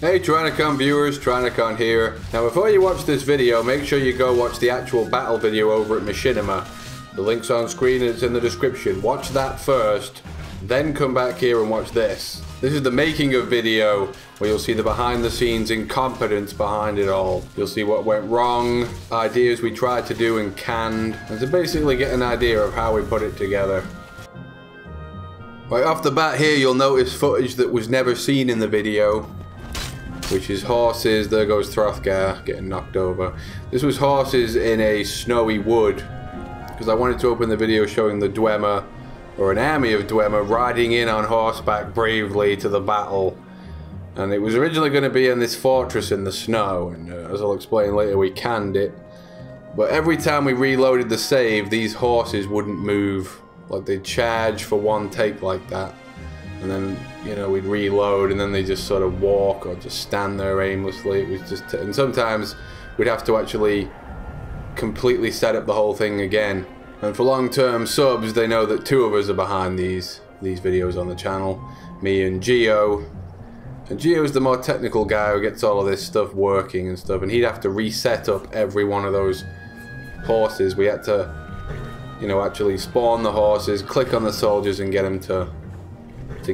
Hey Tyrannicon viewers, Tyrannicon here. Now before you watch this video, make sure you go watch the actual battle video over at Machinima. The link's on screen and it's in the description. Watch that first, then come back here and watch this. This is the making of video where you'll see the behind the scenes incompetence behind it all. You'll see what went wrong, ideas we tried to do and canned, and to basically get an idea of how we put it together. Right off the bat here, you'll notice footage that was never seen in the video, which is horses. There goes Throthgar getting knocked over. This was horses in a snowy wood, because I wanted to open the video showing the Dwemer, or an army of Dwemer, riding in on horseback bravely to the battle. And it was originally going to be in this fortress in the snow, and as I'll explain later, we canned it. But every time we reloaded the save, these horses wouldn't move. Like, they'd charge for one take like that, and then, you know, we'd reload and then they just sort of walk or just stand there aimlessly. It was just, and sometimes we'd have to actually completely set up the whole thing again. And for long-term subs, they know that two of us are behind these videos on the channel, me and Geo. And Geo's the more technical guy who gets all of this stuff working and stuff, and he'd have to reset up every one of those horses. We had to, you know, actually spawn the horses, click on the soldiers and get them to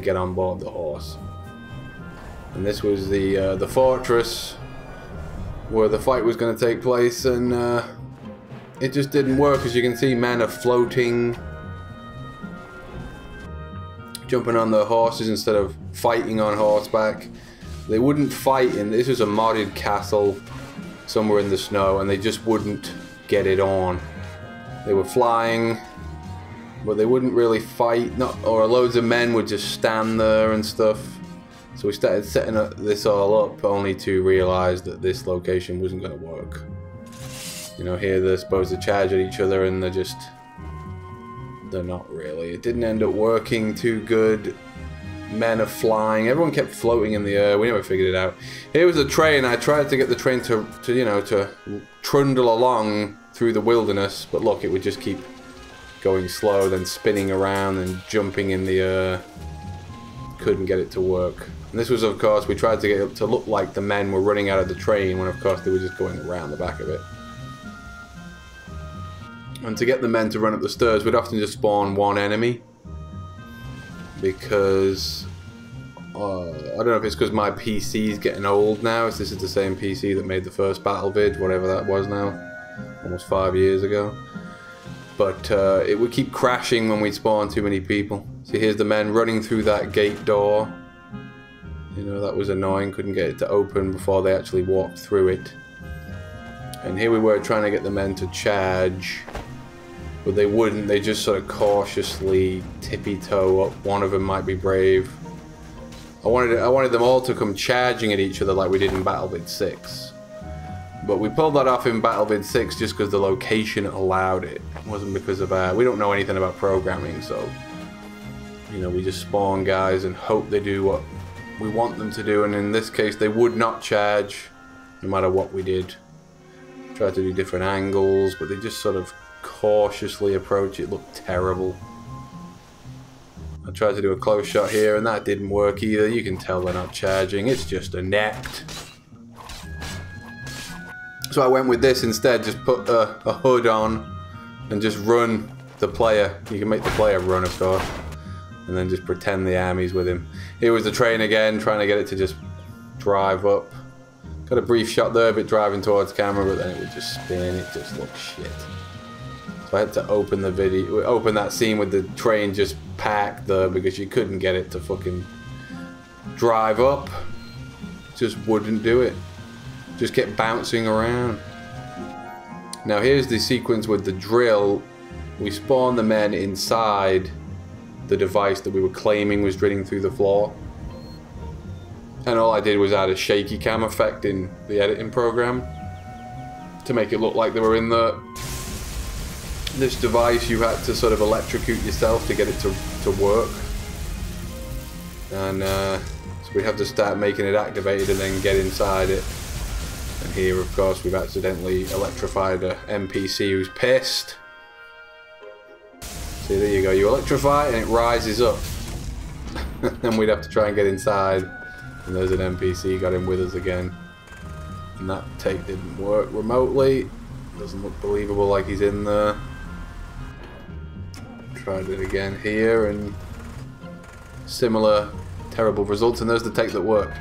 get on board the horse. And this was the fortress where the fight was going to take place, and it just didn't work. As you can see, men are floating, jumping on the horses instead of fighting on horseback. They wouldn't fight in this. Was a modded castle somewhere in the snow, and they just wouldn't get it on. They were flying, but they wouldn't really fight. Or loads of men would just stand there and stuff. So we started setting this all up, only to realize that this location wasn't going to work. You know, here they're supposed to charge at each other, and they're not really. It didn't end up working too good. Men are flying. Everyone kept floating in the air. We never figured it out. Here was the train. I tried to get the train to you know, to trundle along through the wilderness, but look, it would just keep going slow, then spinning around and jumping in the air. Couldn't get it to work. And this was, of course, we tried to get it to look like the men were running out of the train, when of course they were just going around the back of it. And to get the men to run up the stairs, we'd often just spawn one enemy, because I don't know if it's because my PC's getting old now. This is the same PC that made the first battle vid, whatever that was now, almost 5 years ago. But it would keep crashing when we spawned too many people. See, here's the men running through that gate door. You know, that was annoying. Couldn't get it to open before they actually walked through it. And here we were trying to get the men to charge, but they wouldn't. They just sort of cautiously tippy-toe up. One of them might be brave. I wanted them all to come charging at each other like we did in Battlevid 6. But we pulled that off in Battlevid 6 just because the location allowed it. It wasn't because of we don't know anything about programming, so, you know, we just spawn guys and hope they do what we want them to do. And in this case, they would not charge no matter what we did. Tried to do different angles, but they just sort of cautiously approach. It looked terrible. I tried to do a close shot here, and that didn't work either. You can tell they're not charging. It's just a net. So I went with this instead. Just put a hood on and just run the player. You can make the player run, of course, and then just pretend the army's with him. Here was the train again, trying to get it to just drive up. Got a brief shot there, a bit driving towards camera, but then it would just spin. It just looked shit. So I had to open the video, open that scene with the train just packed there, because you couldn't get it to fucking drive up. Just wouldn't do it. Just kept bouncing around. Now here's the sequence with the drill. We spawned the men inside the device that we were claiming was drilling through the floor. And all I did was add a shaky cam effect in the editing program to make it look like they were in this device. You had to sort of electrocute yourself to get it to work. And so we have to start making it activated and then get inside it. And here, of course, we've accidentally electrified a NPC who's pissed. See, there you go. You electrify and it rises up. And we'd have to try and get inside And there's an NPC got him with us again. And that take didn't work remotely. Doesn't look believable like he's in there. Tried it again here and similar terrible results, and there's the take that worked.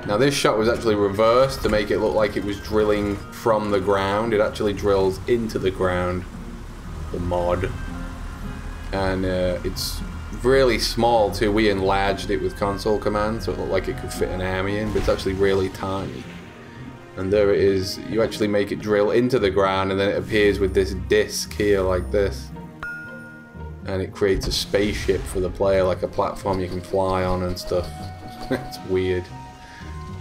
Now this shot was actually reversed to make it look like it was drilling from the ground. It actually drills into the ground, the mod. And it's really small too. We enlarged it with console commands so it looked like it could fit an army in, but it's actually really tiny. And there it is. You actually make it drill into the ground and then it appears with this disc here like this. And it creates a spaceship for the player, like a platform you can fly on and stuff. It's weird.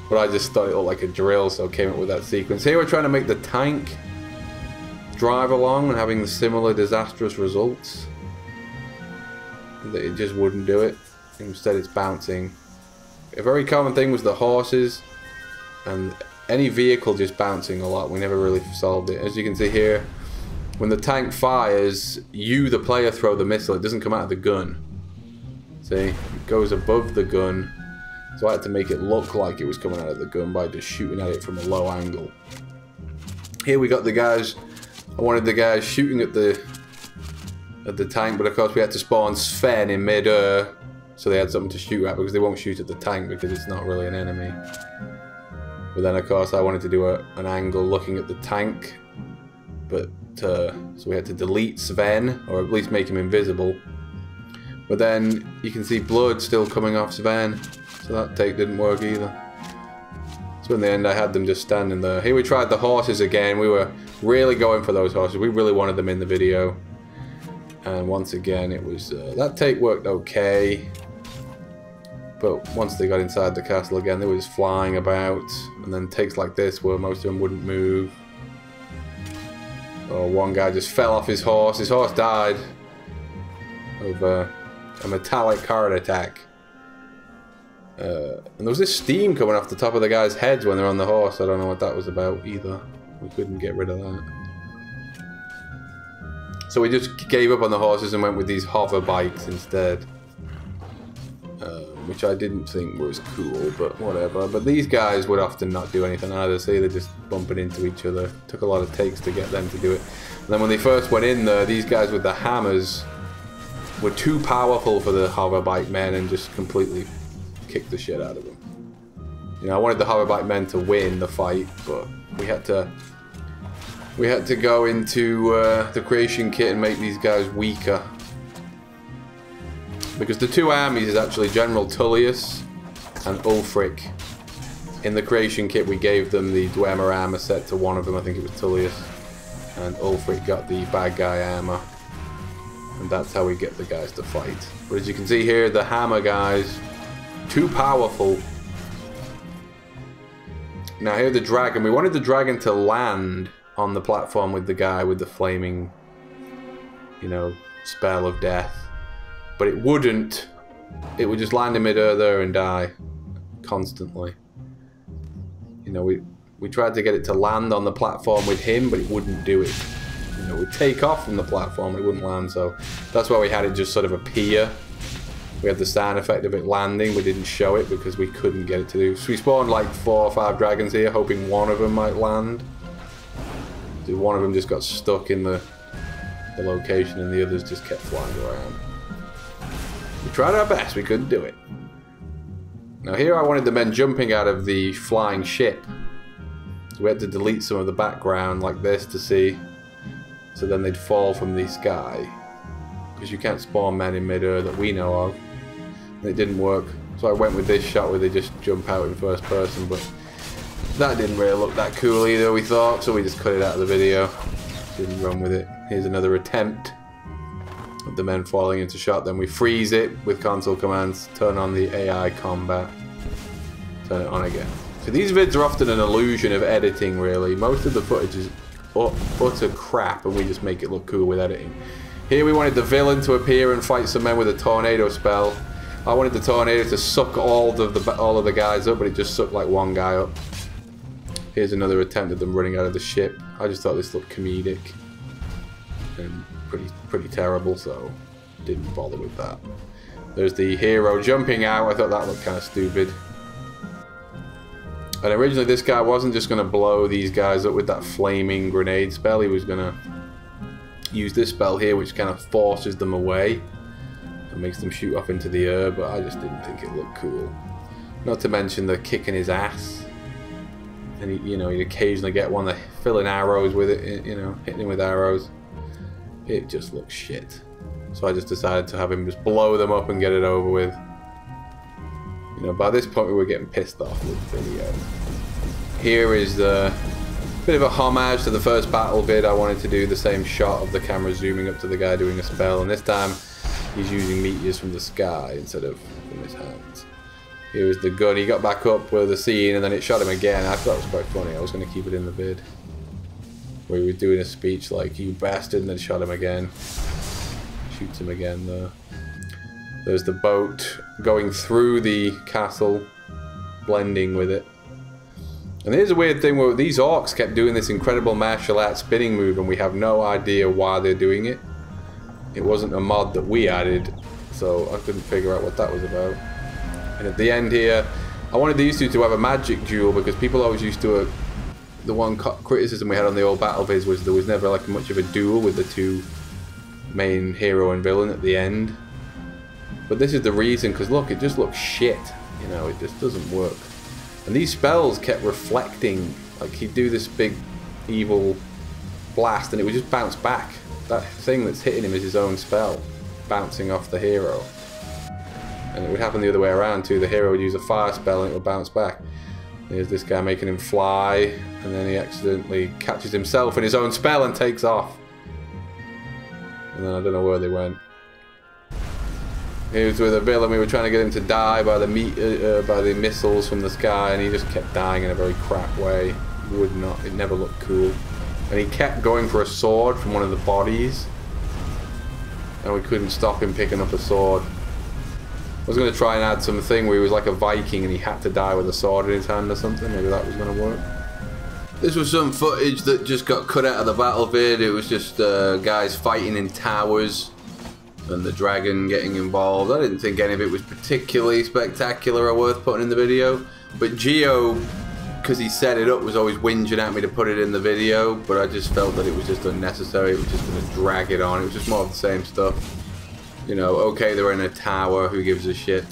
But I just thought it looked like a drill, so I came up with that sequence. Here we're trying to make the tank drive along and having the similar disastrous results. It just wouldn't do it. Instead it's bouncing. A very common thing was the horses and any vehicle just bouncing a lot. We never really solved it. As you can see here, when the tank fires, you, the player, throw the missile. It doesn't come out of the gun. See? It goes above the gun. So I had to make it look like it was coming out of the gun by just shooting at it from a low angle. Here we got the guys. I wanted the guys shooting at the tank, but of course we had to spawn Sven in mid-air, so they had something to shoot at, because they won't shoot at the tank because it's not really an enemy. But then of course I wanted to do an angle looking at the tank, but so we had to delete Sven, or at least make him invisible. But then you can see blood still coming off Sven, so that take didn't work either. So in the end I had them just standing there. Here we tried the horses again. We were really going for those horses. We really wanted them in the video. And once again it was, that take worked okay. But once they got inside the castle again, they were just flying about. And then takes like this where most of them wouldn't move. Or one guy just fell off his horse. His horse died of a metallic heart attack. And there was this steam coming off the top of the guys' heads when they're on the horse. I don't know what that was about either. We couldn't get rid of that. So we just gave up on the horses and went with these hover bikes instead. Which I didn't think was cool, but whatever. But these guys would often not do anything either. See, they're just bumping into each other. Took a lot of takes to get them to do it. And then when they first went in there, these guys with the hammers were too powerful for the hover bike men and just completely kicked the shit out of them. You know, I wanted the hover bike men to win the fight, but we had to go into the creation kit and make these guys weaker. Because the two armies is actually General Tullius and Ulfric. In the creation kit we gave them the Dwemer armor set to one of them, I think it was Tullius. And Ulfric got the bad guy armor. And that's how we get the guys to fight. But as you can see here, the hammer guys, too powerful. Now here the dragon. We wanted the dragon to land on the platform with the guy with the flaming, you know, spell of death. But it wouldn't. It would just land in mid-air there and die constantly. You know, we tried to get it to land on the platform with him, but it wouldn't do it. You know, it would take off from the platform, but it wouldn't land, so that's why we had it just sort of appear. We had the sound effect of it landing. We didn't show it because we couldn't get it to do. So we spawned like 4 or 5 dragons here, hoping one of them might land. So one of them just got stuck in the location and the others just kept flying around. We tried our best, we couldn't do it. Now here I wanted the men jumping out of the flying ship. So we had to delete some of the background like this to see. So then they'd fall from the sky. Because you can't spawn men in mid-air that we know of. And it didn't work. So I went with this shot where they just jump out in first person. But that didn't really look that cool either, we thought. So we just cut it out of the video. Didn't run with it. Here's another attempt of the men falling into shot. Then we freeze it with console commands, turn on the AI combat, turn it on again. So these vids are often an illusion of editing, really. Most of the footage is utter crap and we just make it look cool with editing. Here we wanted the villain to appear and fight some men with a tornado spell. I wanted the tornado to suck all of the guys up, but it just sucked like one guy up. Here's another attempt at them running out of the ship. I just thought this looked comedic and pretty terrible, so didn't bother with that. There's the hero jumping out. I thought that looked kind of stupid. And originally this guy wasn't just going to blow these guys up with that flaming grenade spell. He was going to use this spell here, which kind of forces them away and makes them shoot off into the air, but I just didn't think it looked cool. Not to mention the kicking his ass. And he, you know, he'd occasionally get one that filling arrows with it, you know, hitting him with arrows. It just looks shit. So I just decided to have him just blow them up and get it over with. You know, by this point we were getting pissed off with the video. Here is the bit of a homage to the first battle vid. I wanted to do the same shot of the camera zooming up to the guy doing a spell, and this time he's using meteors from the sky instead of from his hands. Here is the gun. He got back up with the scene and then it shot him again. I thought it was quite funny. I was going to keep it in the vid. Where he was doing a speech like, "You bastard," and then shot him again. Shoots him again though. There's the boat going through the castle, blending with it. And here's a weird thing where these orcs kept doing this incredible martial art spinning move and we have no idea why they're doing it. It wasn't a mod that we added, so I couldn't figure out what that was about. And at the end here, I wanted these two to have a magic duel because people always used to... the one criticism we had on the old battle vids was there was never like much of a duel with the two main hero and villain at the end. But this is the reason, because look, it just looks shit. You know, it just doesn't work. And these spells kept reflecting. Like, he'd do this big evil blast and it would just bounce back. That thing that's hitting him is his own spell, bouncing off the hero. And it would happen the other way around too. The hero would use a fire spell and it would bounce back. There's this guy making him fly, and then he accidentally catches himself in his own spell and takes off. And then I don't know where they went. He was with a villain. We were trying to get him to die by the missiles from the sky, and he just kept dying in a very crap way. Would not. It never looked cool. And he kept going for a sword from one of the bodies, and we couldn't stop him picking up a sword. I was going to try and add something where he was like a Viking and he had to die with a sword in his hand or something. Maybe that was going to work. This was some footage that just got cut out of the battle vid. It was just guys fighting in towers and the dragon getting involved. I didn't think any of it was particularly spectacular or worth putting in the video. But Geo, because he set it up, was always whinging at me to put it in the video. But I just felt that it was just unnecessary. It was just going to drag it on. It was just more of the same stuff. You know, okay, they're in a tower, who gives a shit?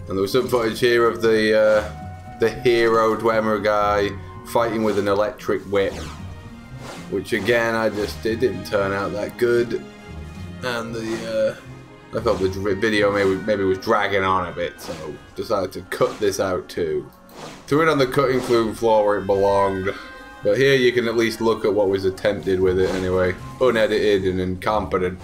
And there was some footage here of the hero Dwemer guy fighting with an electric whip. Which again, it didn't turn out that good. And I thought the video maybe was dragging on a bit, so decided to cut this out too. Threw it on the cutting floor where it belonged. But here you can at least look at what was attempted with it anyway. Unedited and incompetent.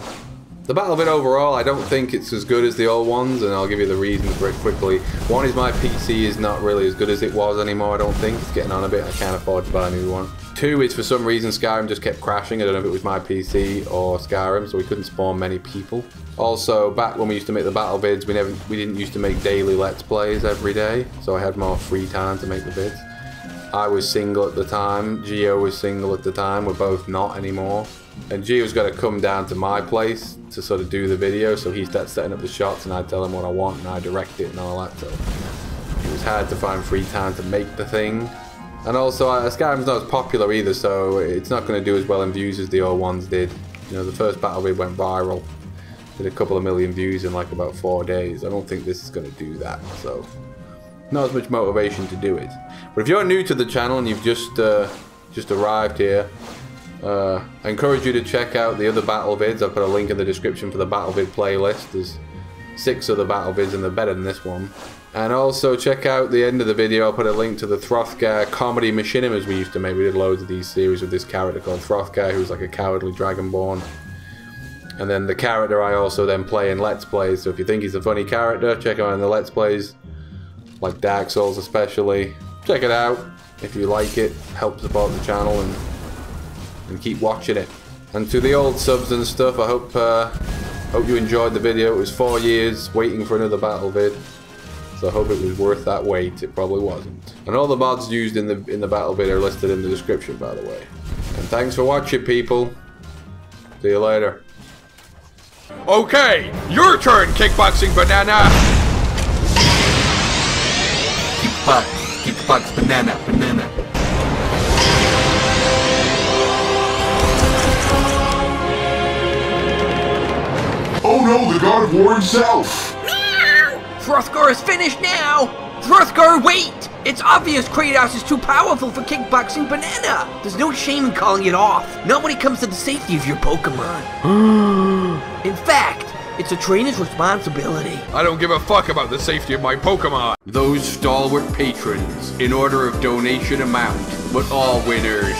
The battle vid overall, I don't think it's as good as the old ones, and I'll give you the reasons for it quickly. One is my PC is not really as good as it was anymore, I don't think. It's getting on a bit, I can't afford to buy a new one. Two is for some reason Skyrim just kept crashing. I don't know if it was my PC or Skyrim, so we couldn't spawn many people. Also, back when we used to make the battle vids, we didn't used to make daily Let's Plays every day, so I had more free time to make the vids. I was single at the time, Geo was single at the time, we're both not anymore. And Geo's got to come down to my place to sort of do the video, so he starts setting up the shots and I tell him what I want and I direct it and all that, so it was hard to find free time to make the thing. And also, Skyrim's not as popular either, so it's not going to do as well in views as the old ones did. You know, the first battle vid went viral, did a couple of million views in like about 4 days. I don't think this is going to do that, so not as much motivation to do it. But if you're new to the channel and you've just arrived here, I encourage you to check out the other battle vids. I've put a link in the description for the battle vid playlist. There's 6 other battle vids and they're better than this one. And also check out the end of the video. I'll put a link to the Hrothgar comedy machinimas we used to make. We did loads of these series with this character called Hrothgar, who's like a cowardly dragonborn. And then the character I also then play in Let's Plays. So if you think he's a funny character, check out in the Let's Plays, like Dark Souls especially. Check it out if you like it. Help support the channel and keep watching it. And to the old subs and stuff, I hope you enjoyed the video. It was 4 years waiting for another battle vid, so I hope it was worth that wait. It probably wasn't. And all the mods used in the battle vid are listed in the description, by the way. And thanks for watching, people. See you later. Okay, your turn, kickboxing banana. Kickbox Kickbox banana. Oh no, the God of War himself! Hrothgar is finished now! Hrothgar, wait! It's obvious Kratos is too powerful for kickboxing banana! There's no shame in calling it off, not when it comes to the safety of your Pokemon. In fact, it's a trainer's responsibility. I don't give a fuck about the safety of my Pokemon. Those stalwart patrons, in order of donation amount, but all winners